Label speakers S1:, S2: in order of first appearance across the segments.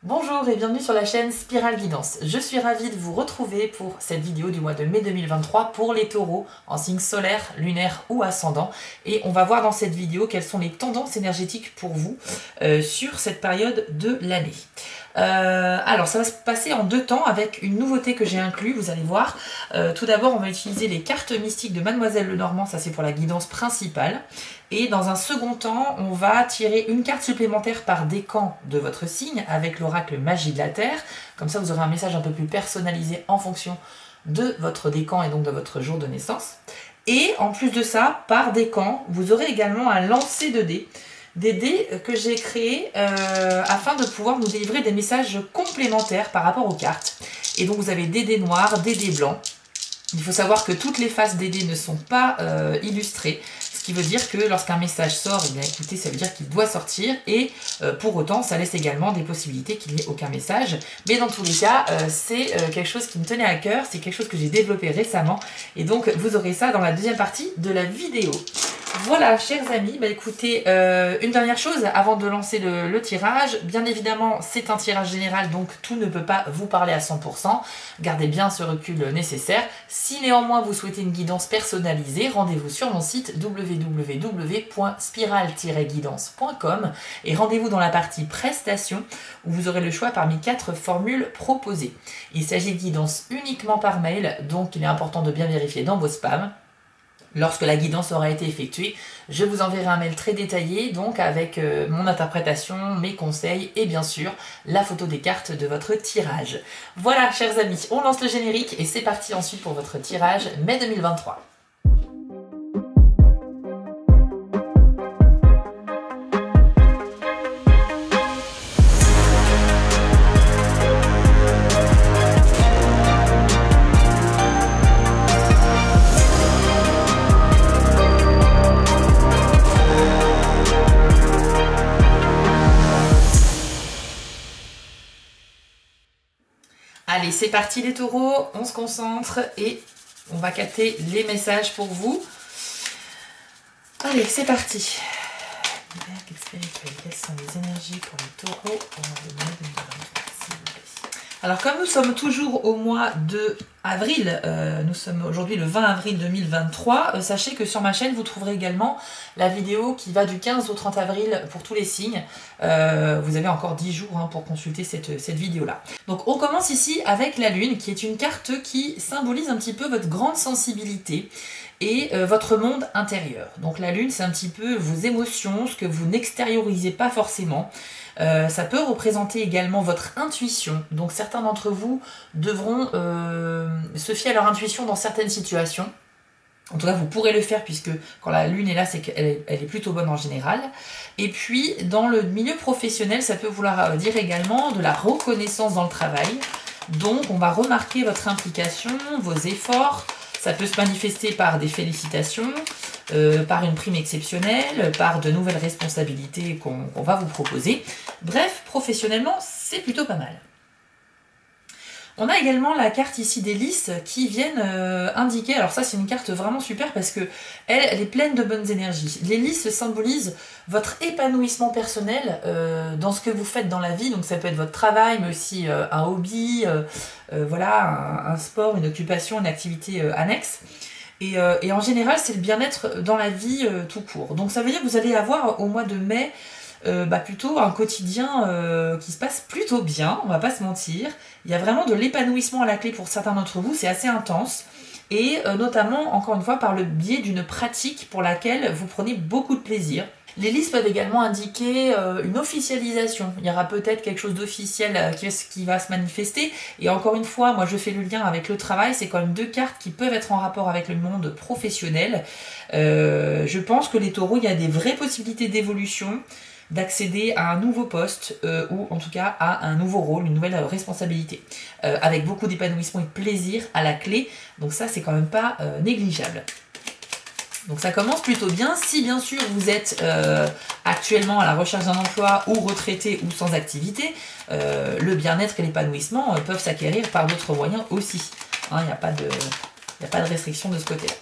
S1: Bonjour et bienvenue sur la chaîne Spirale Guidance. Je suis ravie de vous retrouver pour cette vidéo du mois de mai 2023 pour les taureaux en signe solaire, lunaire ou ascendant. Et on va voir dans cette vidéo quelles sont les tendances énergétiques pour vous sur cette période de l'année. Alors ça va se passer en deux temps avec une nouveauté que j'ai inclus, vous allez voir. Tout d'abord on va utiliser les cartes mystiques de Mademoiselle Lenormand, ça c'est pour la guidance principale. Et dans un second temps, on va tirer une carte supplémentaire par décan de votre signe avec l'oracle Magie de la Terre. Comme ça, vous aurez un message un peu plus personnalisé en fonction de votre décan et donc de votre jour de naissance. Et en plus de ça, par décan, vous aurez également un lancer de dés. Des dés que j'ai créés afin de pouvoir nous délivrer des messages complémentaires par rapport aux cartes. Et donc vous avez des dés noirs, des dés blancs. Il faut savoir que toutes les faces des dés ne sont pas illustrées. Ce qui veut dire que lorsqu'un message sort, eh bien écoutez, ça veut dire qu'il doit sortir et pour autant, ça laisse également des possibilités qu'il n'y ait aucun message. Mais dans tous les cas, c'est quelque chose qui me tenait à cœur, c'est quelque chose que j'ai développé récemment et donc vous aurez ça dans la deuxième partie de la vidéo. Voilà, chers amis, bah écoutez, une dernière chose avant de lancer le tirage. Bien évidemment, c'est un tirage général, donc tout ne peut pas vous parler à 100%. Gardez bien ce recul nécessaire. Si néanmoins vous souhaitez une guidance personnalisée, rendez-vous sur mon site www.spiral-guidance.com et rendez-vous dans la partie prestations où vous aurez le choix parmi 4 formules proposées. Il s'agit de guidance uniquement par mail, donc il est important de bien vérifier dans vos spams. Lorsque la guidance aura été effectuée, je vous enverrai un mail très détaillé, donc avec mon interprétation, mes conseils et bien sûr la photo des cartes de votre tirage. Voilà, chers amis, on lance le générique et c'est parti ensuite pour votre tirage mai 2023. Allez, c'est parti les taureaux, on se concentre et on va capter les messages pour vous. Allez, c'est parti. Quelles sont les énergies pour les taureaux au mois de mai 2023, s'il vous plaît. Alors comme nous sommes toujours au mois de avril, nous sommes aujourd'hui le 20 avril 2023, sachez que sur ma chaîne vous trouverez également la vidéo qui va du 15 au 30 avril pour tous les signes. Vous avez encore 10 jours pour consulter cette vidéo là. Donc on commence ici avec la lune qui est une carte qui symbolise un petit peu votre grande sensibilité et votre monde intérieur. Donc la lune c'est un petit peu vos émotions, ce que vous n'extériorisez pas forcément. Ça peut représenter également votre intuition. Donc certains d'entre vous devront se fier à leur intuition dans certaines situations. En tout cas, vous pourrez le faire puisque quand la lune est là, c'est qu'elle est plutôt bonne en général. Et puis, dans le milieu professionnel, ça peut vouloir dire également de la reconnaissance dans le travail. Donc, on va remarquer votre implication, vos efforts. Ça peut se manifester par des félicitations, par une prime exceptionnelle, par de nouvelles responsabilités qu'on va vous proposer. Bref, professionnellement, c'est plutôt pas mal. On a également la carte ici des lys qui viennent indiquer, alors ça c'est une carte vraiment super parce que elle est pleine de bonnes énergies. Les lys symbolisent votre épanouissement personnel dans ce que vous faites dans la vie, donc ça peut être votre travail mais aussi un hobby, voilà, un sport, une occupation, une activité annexe. Et en général c'est le bien-être dans la vie tout court. Donc ça veut dire que vous allez avoir au mois de mai plutôt un quotidien qui se passe plutôt bien, on va pas se mentir. Il y a vraiment de l'épanouissement à la clé pour certains d'entre vous, c'est assez intense. Et notamment, encore une fois, par le biais d'une pratique pour laquelle vous prenez beaucoup de plaisir. Les lys peuvent également indiquer une officialisation. Il y aura peut-être quelque chose d'officiel qui va se manifester. Et encore une fois, moi je fais le lien avec le travail. C'est quand même 2 cartes qui peuvent être en rapport avec le monde professionnel. Je pense que les taureaux, il y a des vraies possibilités d'évolution, d'accéder à un nouveau poste ou en tout cas à un nouveau rôle, une nouvelle responsabilité avec beaucoup d'épanouissement et de plaisir à la clé, donc ça c'est quand même pas négligeable. Donc ça commence plutôt bien. Si bien sûr vous êtes actuellement à la recherche d'un emploi ou retraité ou sans activité, le bien-être et l'épanouissement peuvent s'acquérir par d'autres moyens aussi. Il n'y a pas de restriction de ce côté-là.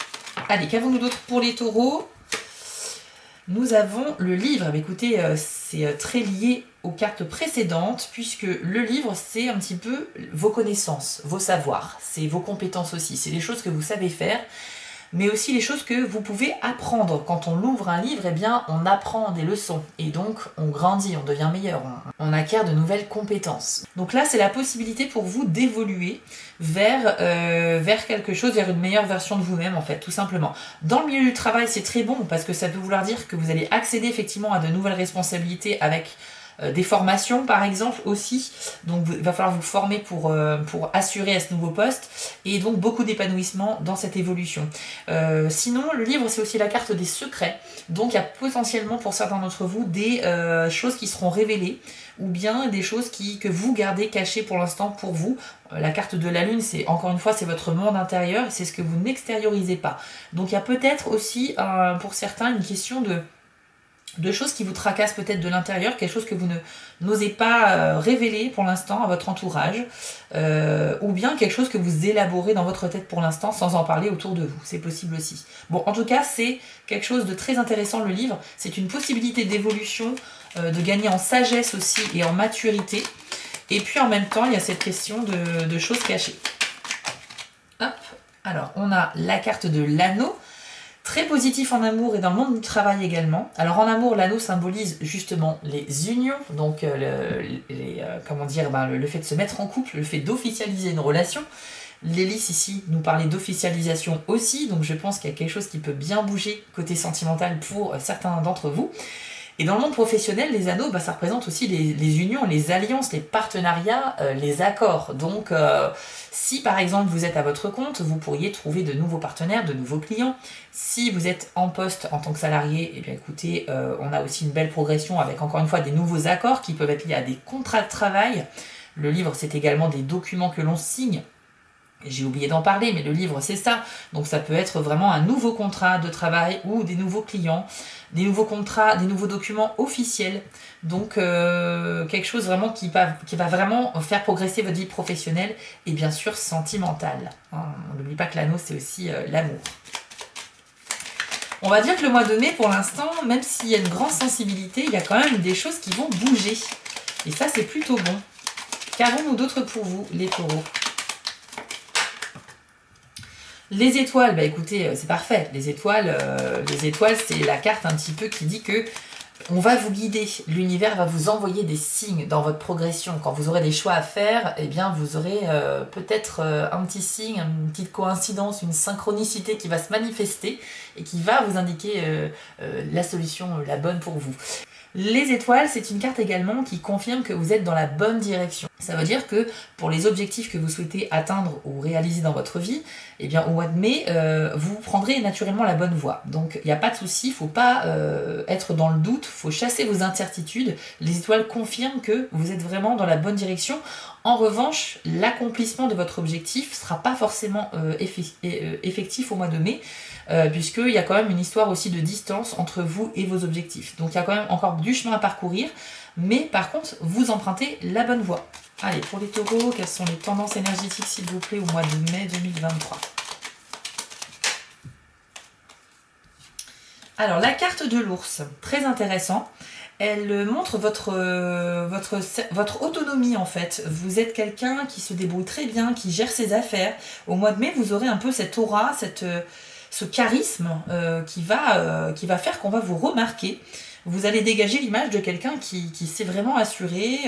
S1: Allez, qu'avons-nous d'autre pour les taureaux ? Nous avons le livre. Eh bien, écoutez, c'est très lié aux cartes précédentes, puisque le livre, c'est un petit peu vos connaissances, vos savoirs, c'est vos compétences aussi, c'est les choses que vous savez faire, mais aussi les choses que vous pouvez apprendre. Quand on ouvre un livre, eh bien, on apprend des leçons, et donc on grandit, on devient meilleur, on acquiert de nouvelles compétences. Donc là, c'est la possibilité pour vous d'évoluer vers quelque chose, vers une meilleure version de vous-même, en fait, tout simplement. Dans le milieu du travail, c'est très bon, parce que ça peut vouloir dire que vous allez accéder effectivement à de nouvelles responsabilités avec des formations par exemple aussi, donc il va falloir vous former pour assurer à ce nouveau poste, et donc beaucoup d'épanouissement dans cette évolution. Sinon, le livre, c'est aussi la carte des secrets, donc il y a potentiellement pour certains d'entre vous des choses qui seront révélées, ou bien des choses que vous gardez cachées pour l'instant pour vous. La carte de la lune, c'est encore une fois, c'est votre monde intérieur, c'est ce que vous n'extériorisez pas. Donc il y a peut-être aussi pour certains une question de choses qui vous tracassent peut-être de l'intérieur, quelque chose que vous n'osez pas révéler pour l'instant à votre entourage, ou bien quelque chose que vous élaborez dans votre tête pour l'instant sans en parler autour de vous, c'est possible aussi. Bon, en tout cas, c'est quelque chose de très intéressant, le livre, c'est une possibilité d'évolution, de gagner en sagesse aussi et en maturité, et puis en même temps, il y a cette question de choses cachées. Hop, alors on a la carte de l'anneau, très positif en amour et dans le monde du travail également. Alors en amour, l'anneau symbolise justement les unions, donc comment dire, le fait de se mettre en couple, le fait d'officialiser une relation. L'hélice ici nous parlait d'officialisation aussi, donc je pense qu'il y a quelque chose qui peut bien bouger côté sentimental pour certains d'entre vous. Et dans le monde professionnel, les anneaux, ça représente aussi les unions, les alliances, les partenariats, les accords. Donc, si par exemple vous êtes à votre compte, vous pourriez trouver de nouveaux partenaires, de nouveaux clients. Si vous êtes en poste en tant que salarié, eh bien écoutez, on a aussi une belle progression avec encore une fois des nouveaux accords qui peuvent être liés à des contrats de travail. Le livre, c'est également des documents que l'on signe. J'ai oublié d'en parler, mais le livre, c'est ça. Donc ça peut être vraiment un nouveau contrat de travail ou des nouveaux clients, des nouveaux contrats, des nouveaux documents officiels. Donc quelque chose vraiment qui va vraiment faire progresser votre vie professionnelle et bien sûr sentimentale. Hein, on n'oublie pas que l'anneau, c'est aussi l'amour. On va dire que le mois de mai, pour l'instant, même s'il y a une grande sensibilité, il y a quand même des choses qui vont bouger. Et ça, c'est plutôt bon. Qu'avons-nous d'autre pour vous, les taureaux ? Les étoiles, écoutez, c'est parfait. Les étoiles, c'est la carte un petit peu qui dit que on va vous guider. L'univers va vous envoyer des signes dans votre progression. Quand vous aurez des choix à faire, eh bien, vous aurez peut-être un petit signe, une petite coïncidence, une synchronicité qui va se manifester et qui va vous indiquer la solution la bonne pour vous. Les étoiles, c'est une carte également qui confirme que vous êtes dans la bonne direction. Ça veut dire que pour les objectifs que vous souhaitez atteindre ou réaliser dans votre vie, eh bien au mois de mai, vous prendrez naturellement la bonne voie. Donc il n'y a pas de souci, il ne faut pas être dans le doute, il faut chasser vos incertitudes. Les étoiles confirment que vous êtes vraiment dans la bonne direction. En revanche, l'accomplissement de votre objectif ne sera pas forcément effectif au mois de mai, puisqu'il y a quand même une histoire aussi de distance entre vous et vos objectifs. Donc il y a quand même encore du chemin à parcourir, mais par contre, vous empruntez la bonne voie. Allez, pour les taureaux, quelles sont les tendances énergétiques, s'il vous plaît, au mois de mai 2023 ? Alors, la carte de l'ours, très intéressant. Elle montre votre autonomie en fait. Vous êtes quelqu'un qui se débrouille très bien, qui gère ses affaires. Au mois de mai, vous aurez un peu cette aura, ce charisme qui va faire qu'on va vous remarquer. Vous allez dégager l'image de quelqu'un qui s'est vraiment assuré,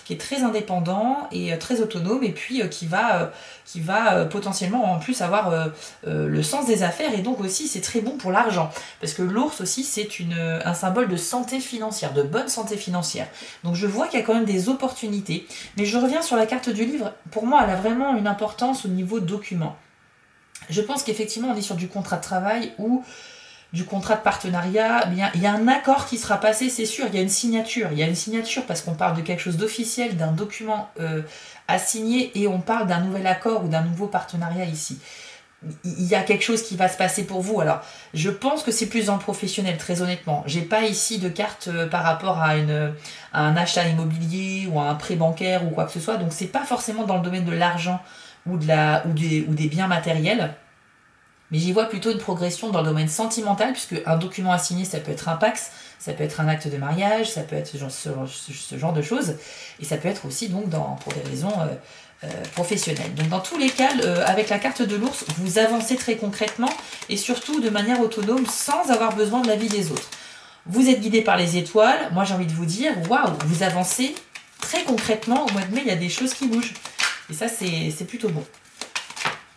S1: qui est très indépendant et très autonome, et puis qui va potentiellement en plus avoir le sens des affaires, et donc aussi c'est très bon pour l'argent, parce que l'ours aussi c'est un symbole de santé financière, de bonne santé financière. Donc je vois qu'il y a quand même des opportunités, mais je reviens sur la carte du livre. Pour moi, elle a vraiment une importance au niveau document. Je pense qu'effectivement on est sur du contrat de travail ou du contrat de partenariat, il y a un accord qui sera passé, c'est sûr, il y a une signature. Il y a une signature parce qu'on parle de quelque chose d'officiel, d'un document à signer, et on parle d'un nouvel accord ou d'un nouveau partenariat ici. Il y a quelque chose qui va se passer pour vous. Alors, je pense que c'est plus dans le professionnel, très honnêtement. J'ai pas ici de carte par rapport à un achat immobilier ou à un prêt bancaire ou quoi que ce soit, donc c'est pas forcément dans le domaine de l'argent ou des biens matériels. Mais j'y vois plutôt une progression dans le domaine sentimental, puisque un document à signer, ça peut être un PAX, ça peut être un acte de mariage, ça peut être ce genre de choses, et ça peut être aussi donc pour des raisons professionnelles. Donc dans tous les cas, avec la carte de l'ours, vous avancez très concrètement, et surtout de manière autonome, sans avoir besoin de l'avis des autres. Vous êtes guidé par les étoiles, moi j'ai envie de vous dire, waouh, vous avancez très concrètement, au mois de mai, il y a des choses qui bougent. Et ça, c'est plutôt bon.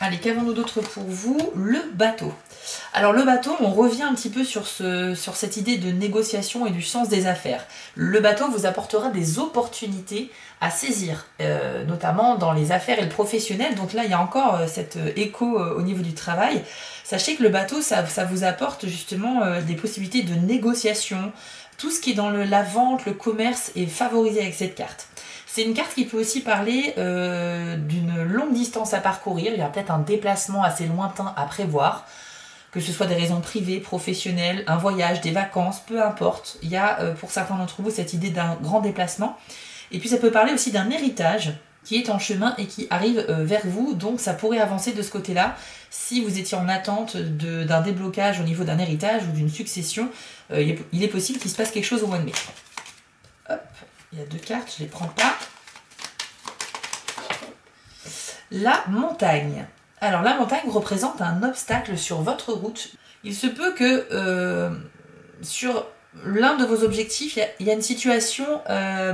S1: Allez, qu'avons-nous d'autre pour vous? Le bateau. Alors le bateau, on revient un petit peu sur cette idée de négociation et du sens des affaires. Le bateau vous apportera des opportunités à saisir, notamment dans les affaires et le professionnel. Donc là, il y a encore cet écho au niveau du travail. Sachez que le bateau, ça vous apporte justement des possibilités de négociation. Tout ce qui est dans la vente, le commerce est favorisé avec cette carte. C'est une carte qui peut aussi parler d'une longue distance à parcourir. Il y a peut-être un déplacement assez lointain à prévoir, que ce soit des raisons privées, professionnelles, un voyage, des vacances, peu importe. Il y a pour certains d'entre vous cette idée d'un grand déplacement. Et puis ça peut parler aussi d'un héritage qui est en chemin et qui arrive vers vous. Donc ça pourrait avancer de ce côté-là. Si vous étiez en attente d'un déblocage au niveau d'un héritage ou d'une succession, il est possible qu'il se passe quelque chose au mois de mai. Hop. Il y a 2 cartes, je ne les prends pas. La montagne. Alors la montagne représente un obstacle sur votre route. Il se peut que sur l'un de vos objectifs, il y a une situation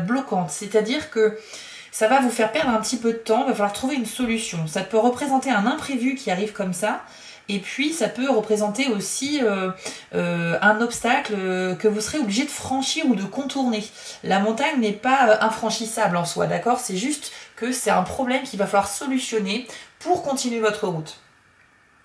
S1: bloquante. C'est-à-dire que ça va vous faire perdre un petit peu de temps, il va falloir trouver une solution. Ça peut représenter un imprévu qui arrive comme ça. Et puis ça peut représenter aussi un obstacle que vous serez obligé de franchir ou de contourner. La montagne n'est pas infranchissable en soi, d'accord? C'est juste que c'est un problème qu'il va falloir solutionner pour continuer votre route.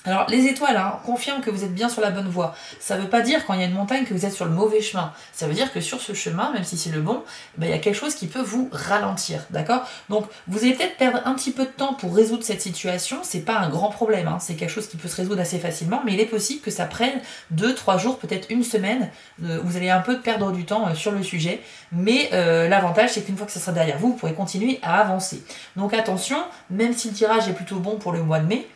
S1: Alors les étoiles confirment que vous êtes bien sur la bonne voie. Ça ne veut pas dire quand il y a une montagne que vous êtes sur le mauvais chemin. Ça veut dire que sur ce chemin, même si c'est le bon, il y a quelque chose qui peut vous ralentir, d'accord? Donc vous allez peut-être perdre un petit peu de temps pour résoudre cette situation. C'est pas un grand problème, c'est quelque chose qui peut se résoudre assez facilement, mais il est possible que ça prenne 2-3 jours, peut-être une semaine. Vous allez un peu perdre du temps sur le sujet, mais l'avantage c'est qu'une fois que ça sera derrière vous, vous pourrez continuer à avancer. Donc attention, même si le tirage est plutôt bon pour le mois de mai,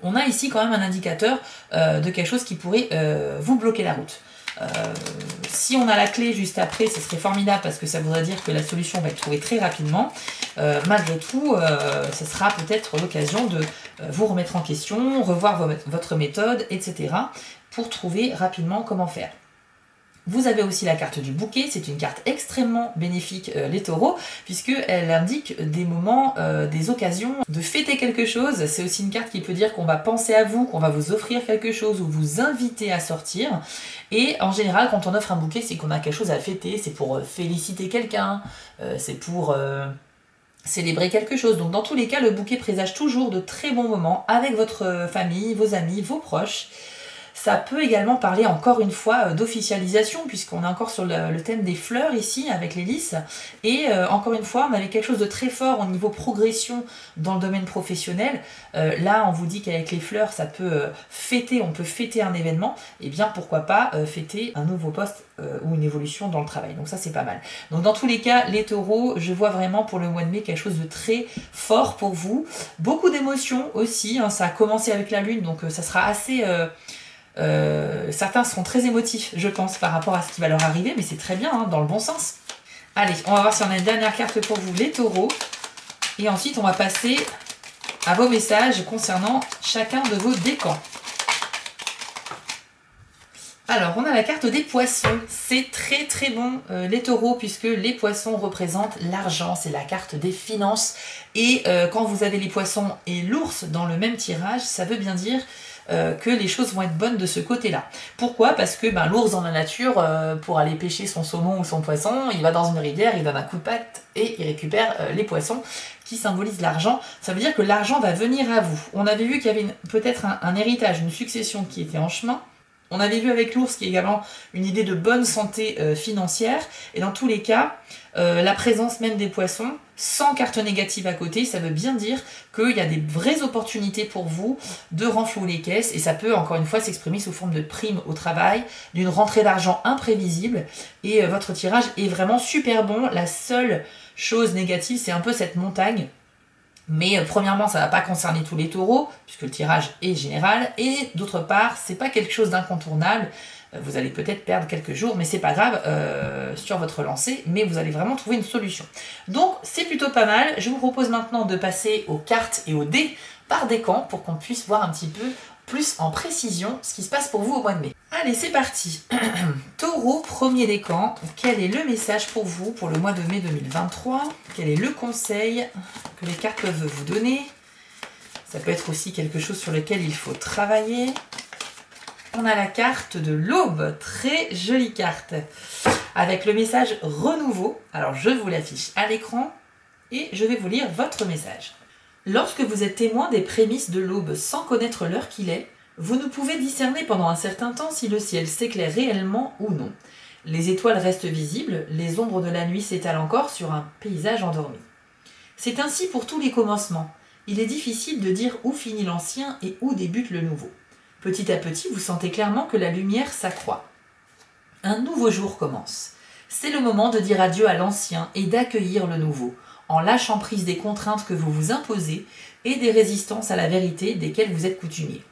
S1: on a ici quand même un indicateur de quelque chose qui pourrait vous bloquer la route. Si on a la clé juste après, ce serait formidable parce que ça voudrait dire que la solution va être trouvée très rapidement. Malgré tout, ce sera peut-être l'occasion de vous remettre en question, revoir votre méthode, etc. pour trouver rapidement comment faire. Vous avez aussi la carte du bouquet, c'est une carte extrêmement bénéfique les taureaux, puisqu'elle indique des moments, des occasions de fêter quelque chose. C'est aussi une carte qui peut dire qu'on va penser à vous, qu'on va vous offrir quelque chose ou vous inviter à sortir. Et en général, quand on offre un bouquet, c'est qu'on a quelque chose à fêter, c'est pour féliciter quelqu'un, c'est pour célébrer quelque chose. Donc dans tous les cas, le bouquet présage toujours de très bons moments avec votre famille, vos amis, vos proches. Ça peut également parler encore une fois d'officialisation, puisqu'on est encore sur le thème des fleurs ici avec les lys. Et encore une fois, on avait quelque chose de très fort au niveau progression dans le domaine professionnel. Là, on vous dit qu'avec les fleurs, ça peut fêter, on peut fêter un événement. Et bien pourquoi pas fêter un nouveau poste ou une évolution dans le travail. Donc ça, c'est pas mal. Donc dans tous les cas, les taureaux, je vois vraiment pour le mois de mai quelque chose de très fort pour vous. Beaucoup d'émotions aussi. Ça a commencé avec la lune, donc ça sera assez... certains seront très émotifs, je pense, par rapport à ce qui va leur arriver, mais c'est très bien, dans le bon sens. Allez, on va voir si on a une dernière carte pour vous, les taureaux. Et ensuite, on va passer à vos messages concernant chacun de vos décans. Alors, on a la carte des poissons. C'est très très bon, les taureaux, puisque les poissons représentent l'argent. C'est la carte des finances. Et quand vous avez les poissons et l'ours dans le même tirage, ça veut bien dire que les choses vont être bonnes de ce côté-là. Pourquoi? Parce que l'ours dans la nature, pour aller pêcher son saumon ou son poisson, il va dans une rivière, il donne un coup de patte et il récupère les poissons qui symbolisent l'argent. Ça veut dire que l'argent va venir à vous. On avait vu qu'il y avait peut-être un héritage, une succession qui était en chemin. On avait vu avec l'ours qui est également une idée de bonne santé financière. Et dans tous les cas, la présence même des poissons, sans carte négative à côté, ça veut bien dire qu'il y a des vraies opportunités pour vous de renflouer les caisses. Et ça peut, encore une fois, s'exprimer sous forme de prime au travail, d'une rentrée d'argent imprévisible. Et votre tirage est vraiment super bon. La seule chose négative, c'est un peu cette montagne Mais premièrement, ça ne va pas concerner tous les taureaux, puisque le tirage est général, et d'autre part, c'est pas quelque chose d'incontournable. Vous allez peut-être perdre quelques jours, mais c'est pas grave sur votre lancée, mais vous allez vraiment trouver une solution. Donc c'est plutôt pas mal. Je vous propose maintenant de passer aux cartes et aux dés par décan pour qu'on puisse voir un petit peu plus en précision ce qui se passe pour vous au mois de mai. Allez, c'est parti. Taureau, premier décan. Quel est le message pour vous pour le mois de mai 2023? Quel est le conseil que les cartes peuvent vous donner? Ça peut être aussi quelque chose sur lequel il faut travailler. On a la carte de l'aube, très jolie carte, avec le message renouveau. Alors je vous l'affiche à l'écran et je vais vous lire votre message. Lorsque vous êtes témoin des prémices de l'aube sans connaître l'heure qu'il est, vous ne pouvez discerner pendant un certain temps si le ciel s'éclaire réellement ou non. Les étoiles restent visibles, les ombres de la nuit s'étalent encore sur un paysage endormi. C'est ainsi pour tous les commencements. Il est difficile de dire où finit l'ancien et où débute le nouveau. Petit à petit, vous sentez clairement que la lumière s'accroît. Un nouveau jour commence. C'est le moment de dire adieu à l'ancien et d'accueillir le nouveau, en lâchant prise des contraintes que vous vous imposez et des résistances à la vérité desquelles vous êtes coutumier.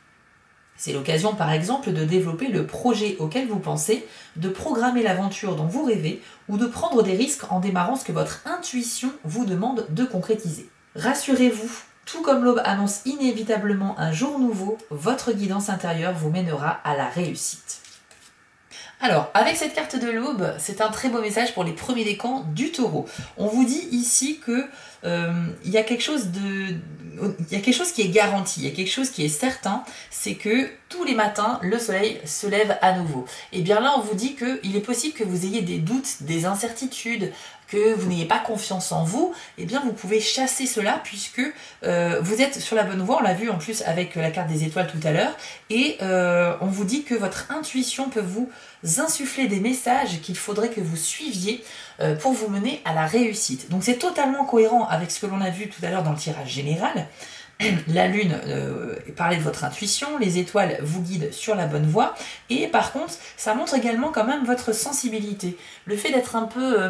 S1: C'est l'occasion par exemple de développer le projet auquel vous pensez, de programmer l'aventure dont vous rêvez ou de prendre des risques en démarrant ce que votre intuition vous demande de concrétiser. Rassurez-vous, tout comme l'aube annonce inévitablement un jour nouveau, votre guidance intérieure vous mènera à la réussite. Alors, avec cette carte de l'aube, c'est un très beau message pour les premiers décans du taureau. On vous dit ici que il y a quelque chose qui est garanti, il y a quelque chose qui est certain, c'est que tous les matins, le soleil se lève à nouveau. Et bien là, on vous dit qu'il est possible que vous ayez des doutes, des incertitudes, que vous n'ayez pas confiance en vous, et bien vous pouvez chasser cela puisque vous êtes sur la bonne voie, on l'a vu en plus avec la carte des étoiles tout à l'heure, et on vous dit que votre intuition peut vous insuffler des messages qu'il faudrait que vous suiviez pour vous mener à la réussite. Donc c'est totalement cohérent avec ce que l'on a vu tout à l'heure dans le tirage général. La lune parlait de votre intuition, les étoiles vous guident sur la bonne voie, et par contre, ça montre également quand même votre sensibilité. Le fait d'être un peu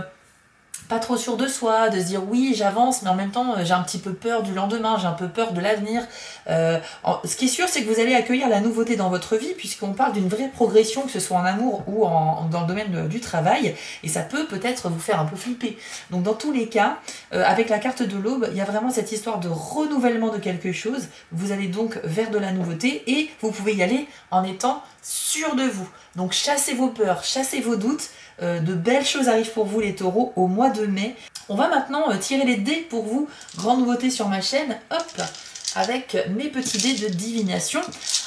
S1: pas trop sûr de soi, de se dire oui j'avance mais en même temps j'ai un petit peu peur du lendemain, j'ai un peu peur de l'avenir. Ce qui est sûr c'est que vous allez accueillir la nouveauté dans votre vie puisqu'on parle d'une vraie progression que ce soit en amour ou dans le domaine du travail et ça peut peut-être vous faire un peu flipper. Donc dans tous les cas, avec la carte de l'aube, il y a vraiment cette histoire de renouvellement de quelque chose. Vous allez donc vers de la nouveauté et vous pouvez y aller en étant sûr de vous. Donc chassez vos peurs, chassez vos doutes. De belles choses arrivent pour vous les taureaux au mois de mai. On va maintenant tirer les dés pour vous. Grande nouveauté sur ma chaîne. Hop, avec mes petits dés de divination.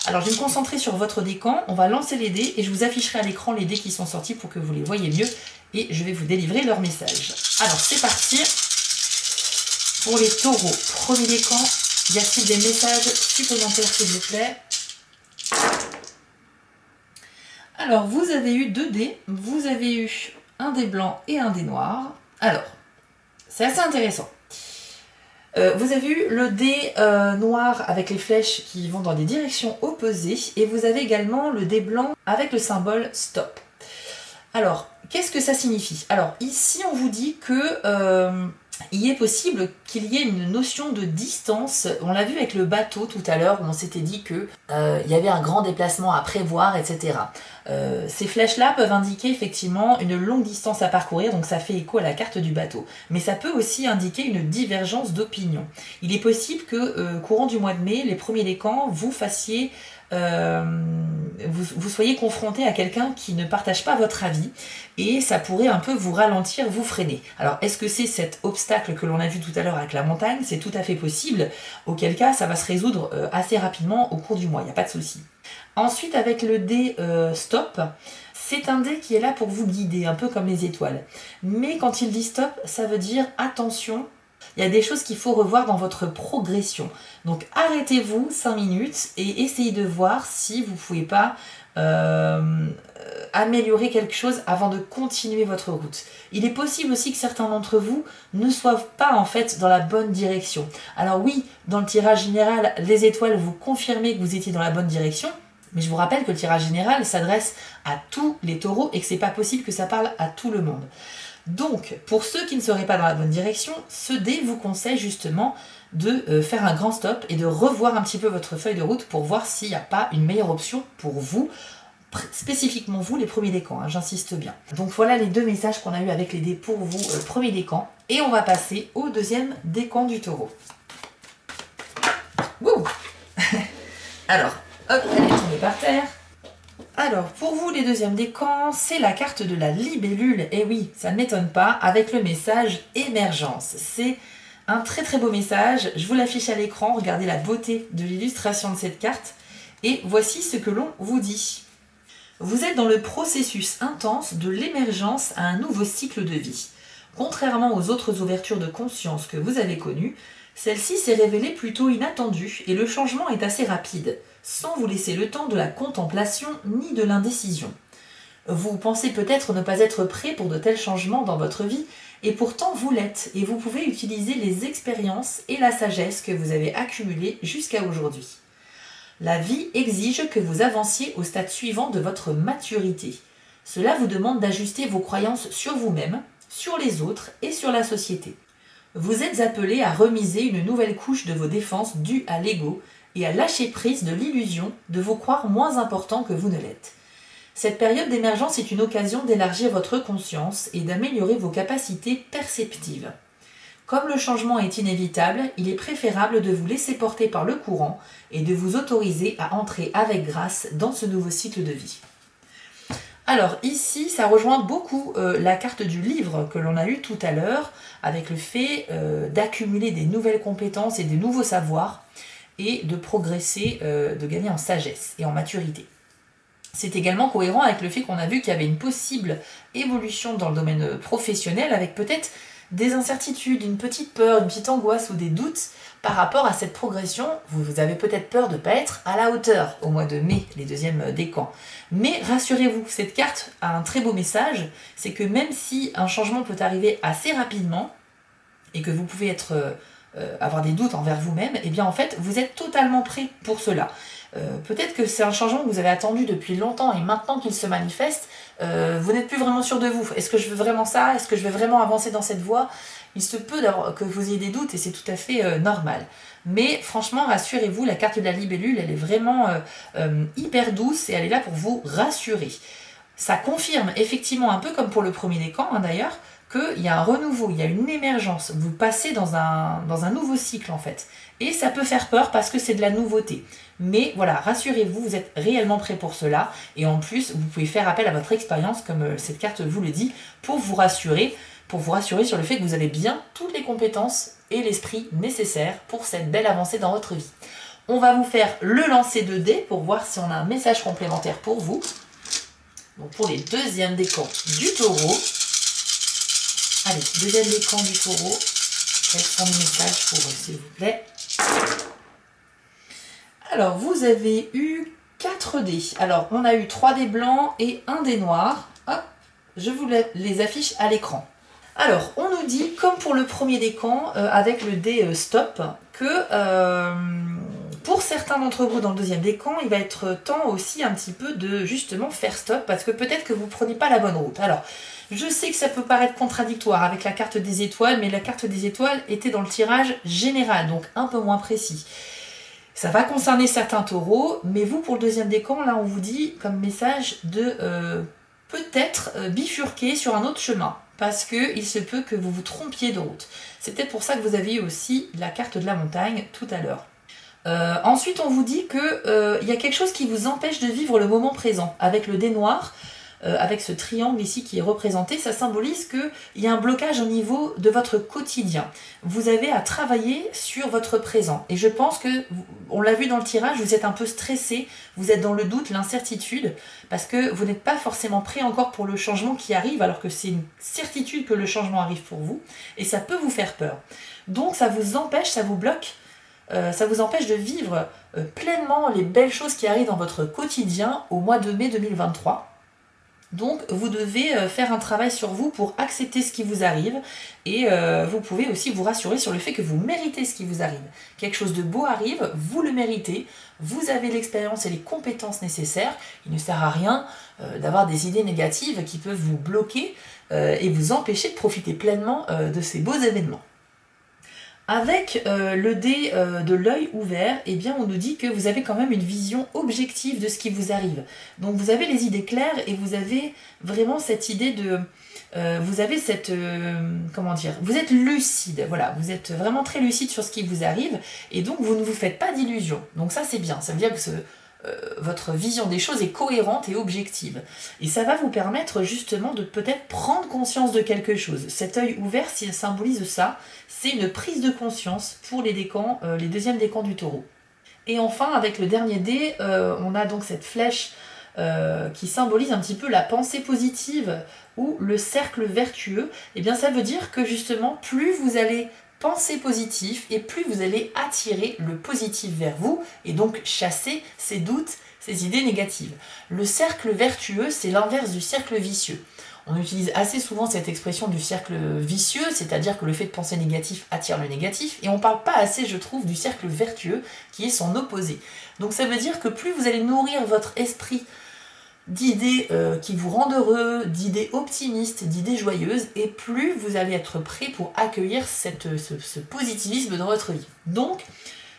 S1: Alors je vais me concentrer sur votre décan. On va lancer les dés et je vous afficherai à l'écran les dés qui sont sortis pour que vous les voyez mieux. Et je vais vous délivrer leur message. Alors c'est parti. Pour les taureaux, premier décan. Y a-t-il des messages supplémentaires s'il vous plaît ? Alors, vous avez eu 2 dés, vous avez eu un dé blanc et un dé noir. Alors, c'est assez intéressant. Vous avez eu le dé noir avec les flèches qui vont dans des directions opposées et vous avez également le dé blanc avec le symbole stop. Alors, qu'est-ce que ça signifie? Alors, ici, on vous dit que il est possible qu'il y ait une notion de distance. On l'a vu avec le bateau tout à l'heure où on s'était dit que il y avait un grand déplacement à prévoir, etc. Ces flèches-là peuvent indiquer effectivement une longue distance à parcourir, donc ça fait écho à la carte du bateau. Mais ça peut aussi indiquer une divergence d'opinion. Il est possible que courant du mois de mai, les premiers décans, vous fassiez vous soyez confronté à quelqu'un qui ne partage pas votre avis et ça pourrait un peu vous ralentir, vous freiner. Alors est-ce que c'est cet obstacle que l'on a vu tout à l'heure avec la montagne? C'est tout à fait possible, auquel cas ça va se résoudre assez rapidement au cours du mois, il n'y a pas de souci. Ensuite avec le dé stop, c'est un dé qui est là pour vous guider, un peu comme les étoiles. Mais quand il dit stop, ça veut dire attention, il y a des choses qu'il faut revoir dans votre progression. Donc arrêtez-vous 5 minutes et essayez de voir si vous ne pouvez pas améliorer quelque chose avant de continuer votre route. Il est possible aussi que certains d'entre vous ne soient pas en fait dans la bonne direction. Alors oui, dans le tirage général, les étoiles vous confirmez que vous étiez dans la bonne direction, Mais je vous rappelle que le tirage général s'adresse à tous les taureaux et que c'est pas possible que ça parle à tout le monde. Donc, pour ceux qui ne seraient pas dans la bonne direction, ce dé vous conseille justement de faire un grand stop et de revoir un petit peu votre feuille de route pour voir s'il n'y a pas une meilleure option pour vous, spécifiquement vous, les premiers décans, hein, j'insiste bien. Donc voilà les deux messages qu'on a eu avec les dés pour vous, premier décan. Et on va passer au deuxième décan du taureau. Wouh. Alors, hop, elle est tombée par terre. Alors, pour vous, les deuxièmes décans, c'est la carte de la libellule. Et oui, ça ne m'étonne pas, avec le message émergence. C'est un très très beau message. Je vous l'affiche à l'écran. Regardez la beauté de l'illustration de cette carte. Et voici ce que l'on vous dit. Vous êtes dans le processus intense de l'émergence à un nouveau cycle de vie. Contrairement aux autres ouvertures de conscience que vous avez connues, celle-ci s'est révélée plutôt inattendue et le changement est assez rapide, sans vous laisser le temps de la contemplation ni de l'indécision. Vous pensez peut-être ne pas être prêt pour de tels changements dans votre vie, et pourtant vous l'êtes, et vous pouvez utiliser les expériences et la sagesse que vous avez accumulées jusqu'à aujourd'hui. La vie exige que vous avanciez au stade suivant de votre maturité. Cela vous demande d'ajuster vos croyances sur vous-même, sur les autres et sur la société. Vous êtes appelé à remiser une nouvelle couche de vos défenses dues à l'ego et à lâcher prise de l'illusion de vous croire moins important que vous ne l'êtes. Cette période d'émergence est une occasion d'élargir votre conscience et d'améliorer vos capacités perceptives. Comme le changement est inévitable, il est préférable de vous laisser porter par le courant et de vous autoriser à entrer avec grâce dans ce nouveau cycle de vie. Alors ici, ça rejoint beaucoup la carte du livre que l'on a eu tout à l'heure, avec le fait d'accumuler des nouvelles compétences et des nouveaux savoirs, et de progresser, de gagner en sagesse et en maturité. C'est également cohérent avec le fait qu'on a vu qu'il y avait une possible évolution dans le domaine professionnel, avec peut-être des incertitudes, une petite peur, une petite angoisse ou des doutes par rapport à cette progression. Vous avez peut-être peur de ne pas être à la hauteur au mois de mai, les deuxièmes décans. Mais rassurez-vous, cette carte a un très beau message, c'est que même si un changement peut arriver assez rapidement et que vous pouvez avoir des doutes envers vous-même, et bien en fait, vous êtes totalement prêt pour cela. Peut-être que c'est un changement que vous avez attendu depuis longtemps et maintenant qu'il se manifeste, vous n'êtes plus vraiment sûr de vous. Est-ce que je veux vraiment ça? Est-ce que je vais vraiment avancer dans cette voie? Il se peut que vous ayez des doutes et c'est tout à fait normal. Mais franchement, rassurez-vous, la carte de la libellule, elle est vraiment hyper douce et elle est là pour vous rassurer. Ça confirme effectivement, un peu comme pour le premier décan d'ailleurs, qu'il y a un renouveau, il y a une émergence. Vous passez dans un nouveau cycle en fait. Et ça peut faire peur parce que c'est de la nouveauté. Mais voilà, rassurez-vous, vous êtes réellement prêt pour cela. Et en plus, vous pouvez faire appel à votre expérience, comme cette carte vous le dit, pour vous rassurer sur le fait que vous avez bien toutes les compétences et l'esprit nécessaires pour cette belle avancée dans votre vie. On va vous faire le lancer de dés pour voir si on a un message complémentaire pour vous. Donc pour les deuxièmes décans du taureau. Allez, deuxième décan du taureau. Quels sont les messages pour eux, s'il vous plaît? Alors, vous avez eu 4 dés. Alors, on a eu 3 dés blancs et 1 dé noir. Hop, je vous les affiche à l'écran. Alors, on nous dit, comme pour le premier décan, avec le dé stop, que pour certains d'entre vous dans le deuxième décan, il va être temps aussi un petit peu de justement faire stop, parce que peut-être que vous ne prenez pas la bonne route. Alors, je sais que ça peut paraître contradictoire avec la carte des étoiles, mais la carte des étoiles était dans le tirage général, donc un peu moins précis. Ça va concerner certains taureaux, mais vous, pour le deuxième décan, là, on vous dit comme message de peut-être bifurquer sur un autre chemin, parce qu'il se peut que vous vous trompiez de route. C'est peut-être pour ça que vous aviez aussi la carte de la montagne tout à l'heure. Ensuite, on vous dit qu'il y a quelque chose qui vous empêche de vivre le moment présent. Avec le dé noir, avec ce triangle ici qui est représenté, ça symbolise qu'il y a un blocage au niveau de votre quotidien. Vous avez à travailler sur votre présent. Et je pense que, on l'a vu dans le tirage, vous êtes un peu stressé, vous êtes dans le doute, l'incertitude, parce que vous n'êtes pas forcément prêt encore pour le changement qui arrive, alors que c'est une certitude que le changement arrive pour vous, et ça peut vous faire peur. Donc ça vous empêche, ça vous bloque, ça vous empêche de vivre pleinement les belles choses qui arrivent dans votre quotidien au mois de mai 2023. Donc vous devez faire un travail sur vous pour accepter ce qui vous arrive et vous pouvez aussi vous rassurer sur le fait que vous méritez ce qui vous arrive. Quelque chose de beau arrive, vous le méritez, vous avez l'expérience et les compétences nécessaires. Il ne sert à rien d'avoir des idées négatives qui peuvent vous bloquer et vous empêcher de profiter pleinement de ces beaux événements. Avec le dé de l'œil ouvert, eh bien on nous dit que vous avez quand même une vision objective de ce qui vous arrive. Donc vous avez les idées claires et vous avez vraiment cette idée de... vous avez cette... comment dire? Vous êtes lucide, voilà. Vous êtes vraiment très lucide sur ce qui vous arrive et donc vous ne vous faites pas d'illusions. Donc ça c'est bien, ça veut dire que votre vision des choses est cohérente et objective. Et ça va vous permettre justement de peut-être prendre conscience de quelque chose. Cet œil ouvert symbolise ça, c'est une prise de conscience pour les décans, les deuxièmes décans du taureau. Et enfin, avec le dernier dé, on a donc cette flèche qui symbolise un petit peu la pensée positive ou le cercle vertueux. Et bien ça veut dire que justement, plus vous allez penser positif et plus vous allez attirer le positif vers vous et donc chasser ces doutes, ces idées négatives. Le cercle vertueux, c'est l'inverse du cercle vicieux. On utilise assez souvent cette expression du cercle vicieux, c'est-à-dire que le fait de penser négatif attire le négatif, et on ne parle pas assez, je trouve, du cercle vertueux, qui est son opposé. Donc ça veut dire que plus vous allez nourrir votre esprit d'idées qui vous rendent heureux, d'idées optimistes, d'idées joyeuses, et plus vous allez être prêt pour accueillir ce positivisme dans votre vie. Donc,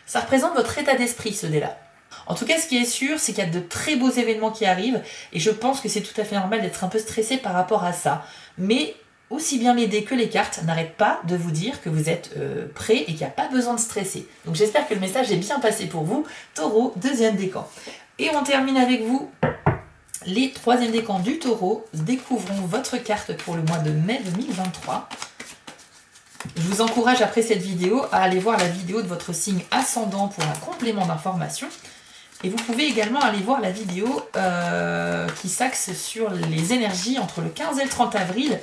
S1: ça représente votre état d'esprit, ce dé-là. En tout cas, ce qui est sûr, c'est qu'il y a de très beaux événements qui arrivent, et je pense que c'est tout à fait normal d'être un peu stressé par rapport à ça. Mais aussi bien les dés que les cartes n'arrêtent pas de vous dire que vous êtes prêt et qu'il n'y a pas besoin de stresser. Donc j'espère que le message est bien passé pour vous, Taureau, deuxième décan. Et on termine avec vous les troisième décans du Taureau. Découvrons votre carte pour le mois de mai 2023. Je vous encourage après cette vidéo à aller voir la vidéo de votre signe ascendant pour un complément d'information. Et vous pouvez également aller voir la vidéo qui s'axe sur les énergies entre le 15 et le 30 avril,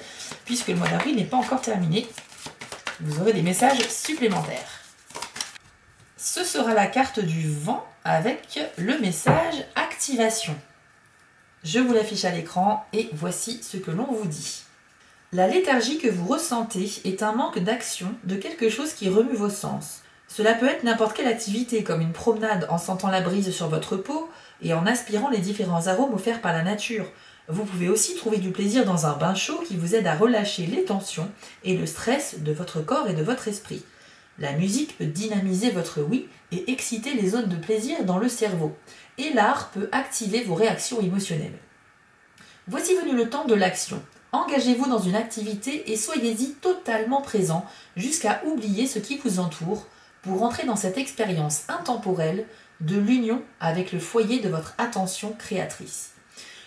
S1: puisque le mois d'avril n'est pas encore terminé. Vous aurez des messages supplémentaires. Ce sera la carte du vent avec le message activation. Je vous l'affiche à l'écran et voici ce que l'on vous dit. La léthargie que vous ressentez est un manque d'action de quelque chose qui remue vos sens. Cela peut être n'importe quelle activité comme une promenade en sentant la brise sur votre peau et en aspirant les différents arômes offerts par la nature. Vous pouvez aussi trouver du plaisir dans un bain chaud qui vous aide à relâcher les tensions et le stress de votre corps et de votre esprit. La musique peut dynamiser votre oui et exciter les zones de plaisir dans le cerveau. Et l'art peut activer vos réactions émotionnelles. Voici venu le temps de l'action. Engagez-vous dans une activité et soyez-y totalement présent jusqu'à oublier ce qui vous entoure pour entrer dans cette expérience intemporelle de l'union avec le foyer de votre attention créatrice.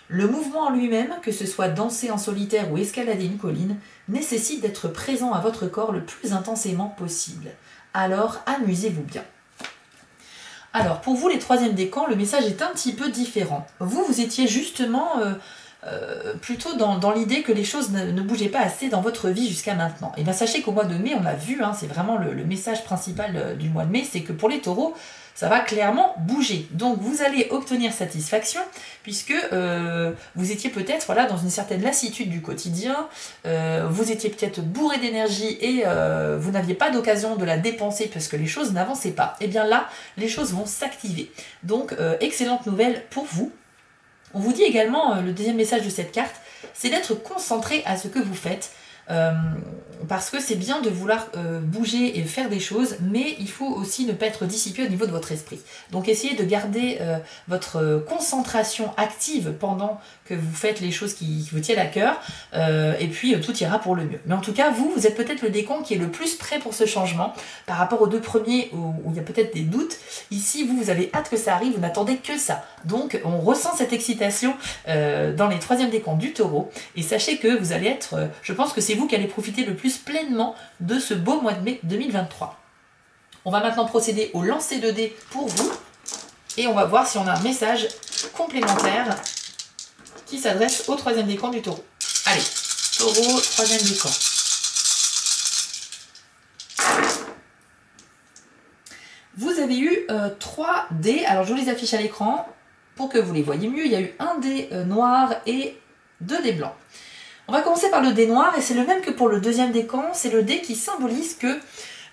S1: Le mouvement en lui-même, que ce soit danser en solitaire ou escalader une colline, nécessite d'être présent à votre corps le plus intensément possible. Alors amusez-vous bien. Alors, pour vous, les troisièmes décans, le message est un petit peu différent. Vous étiez justement plutôt dans l'idée que les choses ne bougeaient pas assez dans votre vie jusqu'à maintenant. Et bien, sachez qu'au mois de mai, on l'a vu, hein, c'est vraiment le message principal du mois de mai, c'est que pour les taureaux, ça va clairement bouger. Donc, vous allez obtenir satisfaction, puisque vous étiez peut-être dans une certaine lassitude du quotidien, vous étiez peut-être bourré d'énergie et vous n'aviez pas d'occasion de la dépenser parce que les choses n'avançaient pas. Et bien là, les choses vont s'activer. Donc, excellente nouvelle pour vous. On vous dit également, le deuxième message de cette carte, c'est d'être concentré à ce que vous faites. Parce que c'est bien de vouloir bouger et faire des choses, mais il faut aussi ne pas être dissipé au niveau de votre esprit. Donc essayez de garder votre concentration active pendant que vous faites les choses qui vous tiennent à cœur, et puis tout ira pour le mieux. Mais en tout cas, vous êtes peut-être le décan qui est le plus prêt pour ce changement, par rapport aux deux premiers où il y a peut-être des doutes. Ici, vous avez hâte que ça arrive, vous n'attendez que ça. Donc on ressent cette excitation dans les troisièmes décans du Taureau, et sachez que vous allez être, je pense que c'est vous qui allez profiter le plus pleinement de ce beau mois de mai 2023. On va maintenant procéder au lancer de dés pour vous et on va voir si on a un message complémentaire qui s'adresse au troisième décan du Taureau. Allez, Taureau, troisième décan. Vous avez eu 3 dés, alors je vous les affiche à l'écran pour que vous les voyez mieux. Il y a eu un dé noir et 2 dés blancs. On va commencer par le dé noir et c'est le même que pour le deuxième décan, c'est le dé qui symbolise que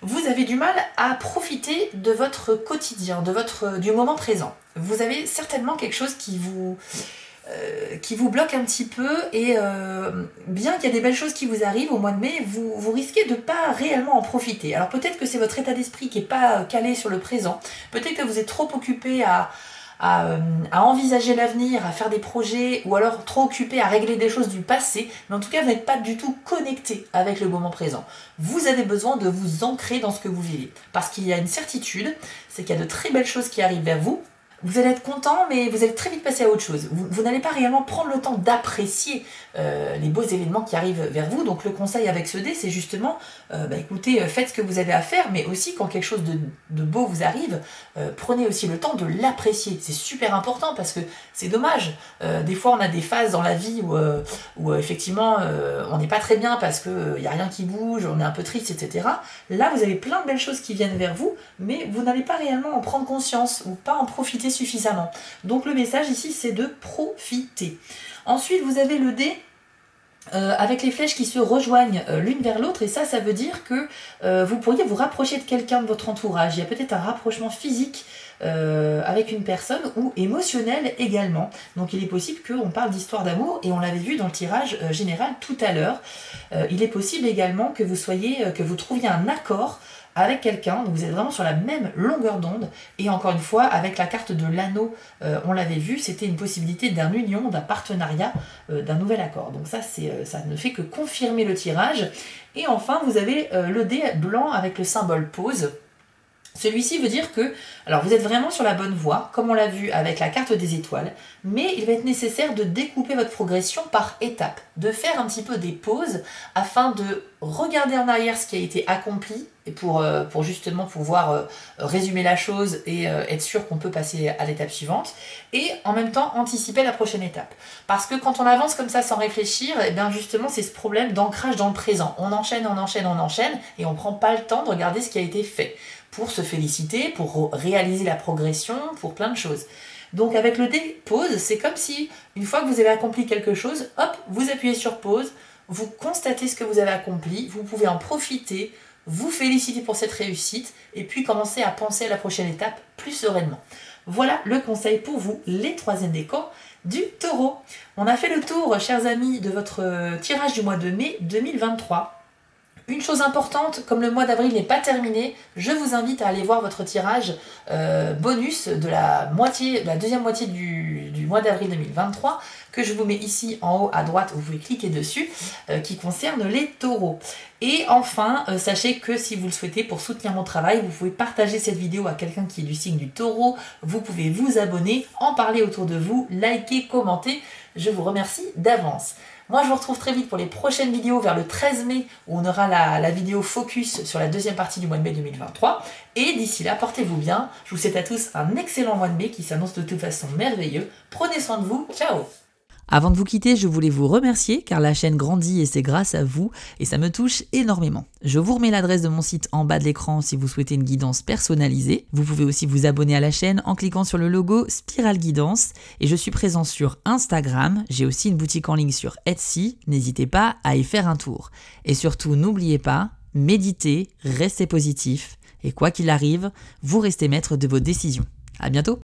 S1: vous avez du mal à profiter de votre quotidien, du moment présent. Vous avez certainement quelque chose qui vous bloque un petit peu et bien qu'il y a des belles choses qui vous arrivent au mois de mai, vous risquez de ne pas réellement en profiter. Alors peut-être que c'est votre état d'esprit qui n'est pas calé sur le présent, peut-être que vous êtes trop occupé à envisager l'avenir, à faire des projets, ou alors trop occupé à régler des choses du passé, mais en tout cas vous n'êtes pas du tout connecté avec le moment présent. Vous avez besoin de vous ancrer dans ce que vous vivez, parce qu'il y a une certitude, c'est qu'il y a de très belles choses qui arrivent vers vous. Vous allez être content, mais vous allez très vite passer à autre chose. Vous n'allez pas réellement prendre le temps d'apprécier les beaux événements qui arrivent vers vous. Donc le conseil avec ce dé, c'est justement, écoutez, faites ce que vous avez à faire, mais aussi quand quelque chose de beau vous arrive, prenez aussi le temps de l'apprécier. C'est super important parce que c'est dommage. Des fois, on a des phases dans la vie où effectivement, on n'est pas très bien parce qu'il n'y a rien qui bouge, on est un peu triste, etc. Là, vous avez plein de belles choses qui viennent vers vous, mais vous n'allez pas réellement en prendre conscience ou pas en profiter suffisamment. Donc le message ici, c'est de profiter. Ensuite, vous avez le dé avec les flèches qui se rejoignent l'une vers l'autre, et ça veut dire que vous pourriez vous rapprocher de quelqu'un de votre entourage. Il y a peut-être un rapprochement physique avec une personne ou émotionnel également. Donc il est possible qu'on parle d'histoire d'amour, et on l'avait vu dans le tirage général tout à l'heure. Il est possible également que vous trouviez un accord avec quelqu'un, donc vous êtes vraiment sur la même longueur d'onde, et encore une fois, avec la carte de l'anneau, on l'avait vu, c'était une possibilité d'un union, d'un partenariat, d'un nouvel accord. Donc ça ne fait que confirmer le tirage. Et enfin, vous avez le dé blanc avec le symbole pause. Celui-ci veut dire que, alors vous êtes vraiment sur la bonne voie, comme on l'a vu avec la carte des étoiles, mais il va être nécessaire de découper votre progression par étapes, de faire un petit peu des pauses afin de regarder en arrière ce qui a été accompli, et pour justement pouvoir résumer la chose et être sûr qu'on peut passer à l'étape suivante, et en même temps anticiper la prochaine étape. Parce que quand on avance comme ça sans réfléchir, et bien justement c'est ce problème d'ancrage dans le présent. On enchaîne, et on ne prend pas le temps de regarder ce qui a été fait, pour se féliciter, pour réaliser la progression, pour plein de choses. Donc avec le dé pause, c'est comme si, une fois que vous avez accompli quelque chose, hop, vous appuyez sur pause, vous constatez ce que vous avez accompli, vous pouvez en profiter, vous féliciter pour cette réussite, et puis commencer à penser à la prochaine étape plus sereinement. Voilà le conseil pour vous, les 3e décans du Taureau. On a fait le tour, chers amis, de votre tirage du mois de mai 2023. Une chose importante, comme le mois d'avril n'est pas terminé, je vous invite à aller voir votre tirage bonus de la deuxième moitié du mois d'avril 2023, que je vous mets ici en haut à droite, vous pouvez cliquer dessus, qui concerne les taureaux. Et enfin, sachez que si vous le souhaitez, pour soutenir mon travail, vous pouvez partager cette vidéo à quelqu'un qui est du signe du taureau, vous pouvez vous abonner, en parler autour de vous, liker, commenter, je vous remercie d'avance. Moi, je vous retrouve très vite pour les prochaines vidéos vers le 13 mai, où on aura la vidéo focus sur la deuxième partie du mois de mai 2023. Et d'ici là, portez-vous bien. Je vous souhaite à tous un excellent mois de mai qui s'annonce de toute façon merveilleux. Prenez soin de vous. Ciao!
S2: Avant de vous quitter, je voulais vous remercier car la chaîne grandit et c'est grâce à vous et ça me touche énormément. Je vous remets l'adresse de mon site en bas de l'écran si vous souhaitez une guidance personnalisée. Vous pouvez aussi vous abonner à la chaîne en cliquant sur le logo Spiral Guidance et je suis présent sur Instagram. J'ai aussi une boutique en ligne sur Etsy. N'hésitez pas à y faire un tour. Et surtout, n'oubliez pas, méditez, restez positif et quoi qu'il arrive, vous restez maître de vos décisions. À bientôt!